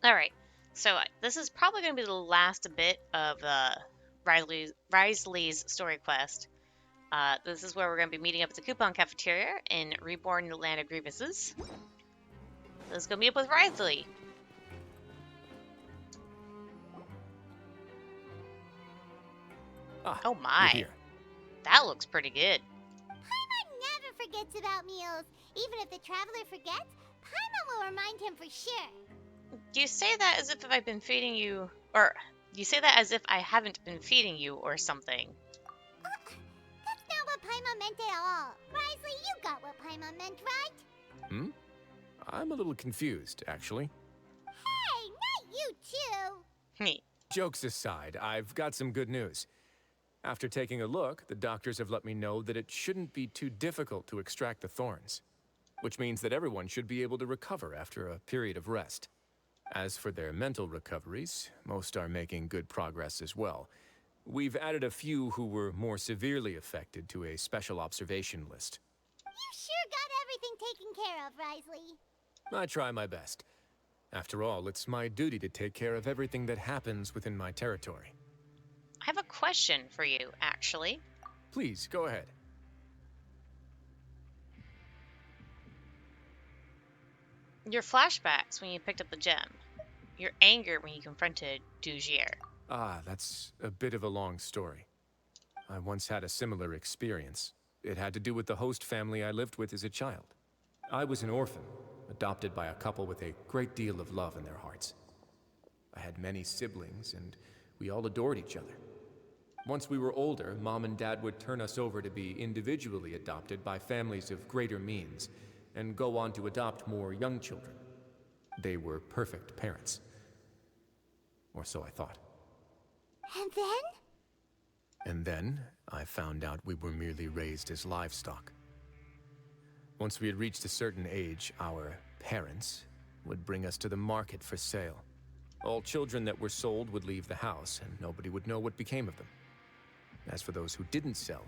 Alright, so this is probably going to be the last bit of Wriothesley's story quest. This is where we're going to be meeting up at the Coupon Cafeteria in Reborn, the Land of Grievances. Let's go meet up with Wriothesley. Ah, Oh you're my, here. that looks pretty good. Paimon never forgets about meals. Even if the traveler forgets, Paimon will remind him for sure. You say that as if I've been feeding you, or you say that as if I haven't been feeding you or something. That's not what Paimon meant at all. Wriothesley, you got what Paimon meant, right? I'm a little confused, actually. Hey, not you too. Me. Jokes aside, I've got some good news. After taking a look, the doctors have let me know that it shouldn't be too difficult to extract the thorns, which means that everyone should be able to recover after a period of rest. As for their mental recoveries, most are making good progress as well. We've added a few who were more severely affected to a special observation list. You sure got everything taken care of, Wriothesley. I try my best. After all, it's my duty to take care of everything that happens within my territory. I have a question for you, actually. Please, go ahead. Your flashbacks when you picked up the gem. Your anger when you confronted Dugier. Ah, that's a bit of a long story. I once had a similar experience. It had to do with the host family I lived with as a child. I was an orphan, adopted by a couple with a great deal of love in their hearts. I had many siblings, and we all adored each other. Once we were older, Mom and Dad would turn us over to be individually adopted by families of greater means, and go on to adopt more young children. They were perfect parents. Or so I thought. And then? And then, I found out we were merely raised as livestock. Once we had reached a certain age, our parents would bring us to the market for sale. All children that were sold would leave the house, and nobody would know what became of them. As for those who didn't sell,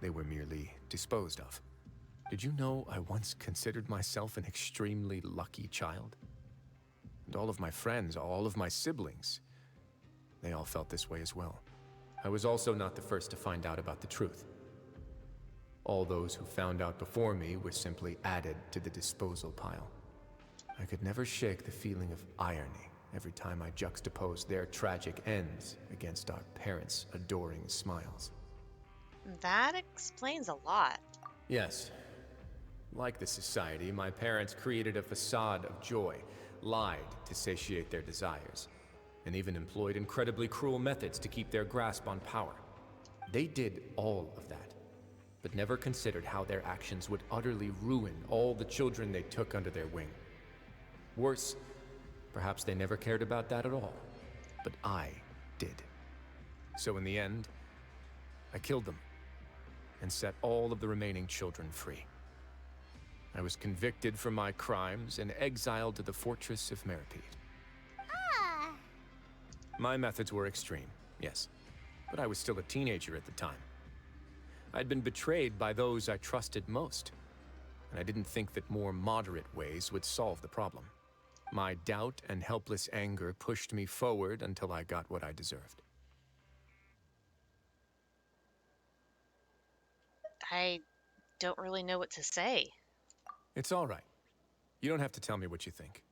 they were merely disposed of. Did you know I once considered myself an extremely lucky child? And all of my friends, all of my siblings, they all felt this way as well. I was also not the first to find out about the truth. All those who found out before me were simply added to the disposal pile. I could never shake the feeling of irony every time I juxtaposed their tragic ends against our parents' adoring smiles. That explains a lot. Yes. Like the society, my parents created a facade of joy, lied to satiate their desires, and even employed incredibly cruel methods to keep their grasp on power. They did all of that, but never considered how their actions would utterly ruin all the children they took under their wing. Worse, perhaps they never cared about that at all, but I did. So in the end, I killed them and set all of the remaining children free. I was convicted for my crimes and exiled to the fortress of Meripede. Ah. My methods were extreme, yes, but I was still a teenager at the time. I'd been betrayed by those I trusted most, and I didn't think that more moderate ways would solve the problem. My doubt and helpless anger pushed me forward until I got what I deserved. I don't really know what to say. It's all right. You don't have to tell me what you think.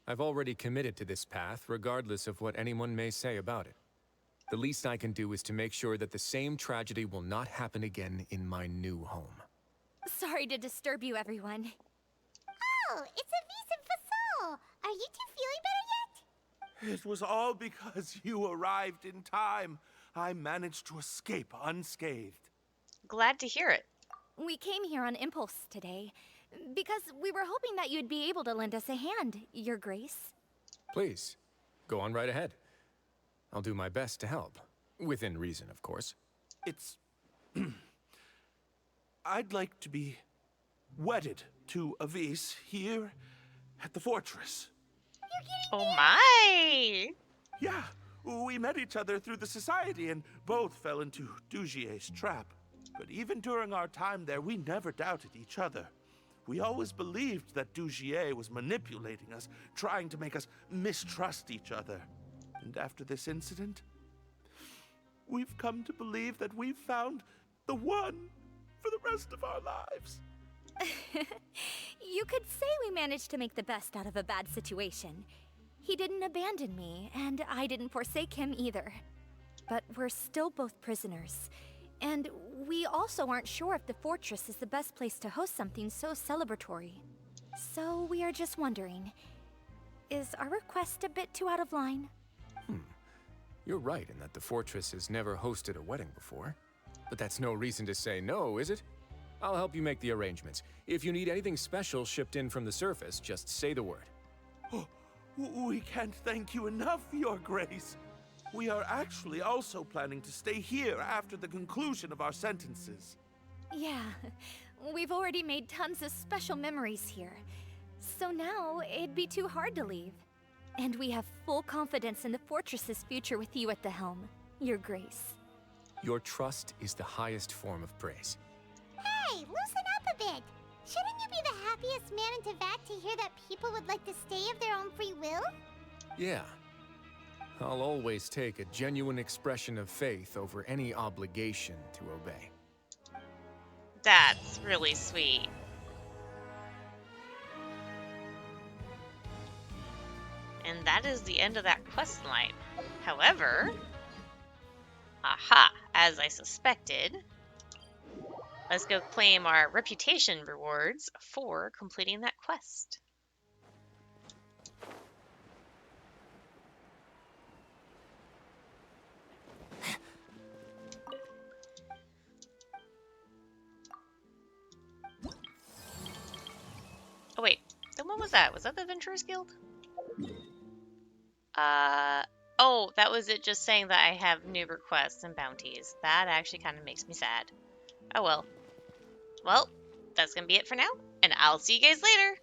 I've already committed to this path, regardless of what anyone may say about it. The least I can do is to make sure that the same tragedy will not happen again in my new home. Sorry to disturb you, everyone. Oh, it's Avis and Fasol. Are you two feeling better yet? It was all because you arrived in time. I managed to escape unscathed. Glad to hear it. We came here on impulse today, because we were hoping that you'd be able to lend us a hand, Your Grace. Please, go on right ahead. I'll do my best to help. Within reason, of course. It's... I'd like to be wedded to Avis here at the fortress. Oh my! Yeah, we met each other through the society and both fell into Dugier's trap. But even during our time there, we never doubted each other. We always believed that Dugier was manipulating us, trying to make us mistrust each other. And after this incident, we've come to believe that we've found the one for the rest of our lives. You could say we managed to make the best out of a bad situation. He didn't abandon me, and I didn't forsake him either. But we're still both prisoners. And we also aren't sure if the fortress is the best place to host something so celebratory. So we are just wondering, is our request a bit too out of line? You're right in that the fortress has never hosted a wedding before. But that's no reason to say no, is it? I'll help you make the arrangements. If you need anything special shipped in from the surface, just say the word. Oh, we can't thank you enough, Your Grace. We are actually also planning to stay here after the conclusion of our sentences. Yeah, we've already made tons of special memories here. So now, it'd be too hard to leave. And we have full confidence in the fortress's future with you at the helm, Your Grace. Your trust is the highest form of praise. Hey, loosen up a bit. Shouldn't you be the happiest man in Teyvat to hear that people would like to stay of their own free will? Yeah. I'll always take a genuine expression of faith over any obligation to obey. That's really sweet. And that is the end of that quest line. However, aha, as I suspected, let's go claim our reputation rewards for completing that quest. Oh wait, then what was that? Was that the Adventurers Guild? Oh, that was it just saying that I have new requests and bounties. That actually kind of makes me sad. Oh well. Well, that's gonna be it for now, and I'll see you guys later!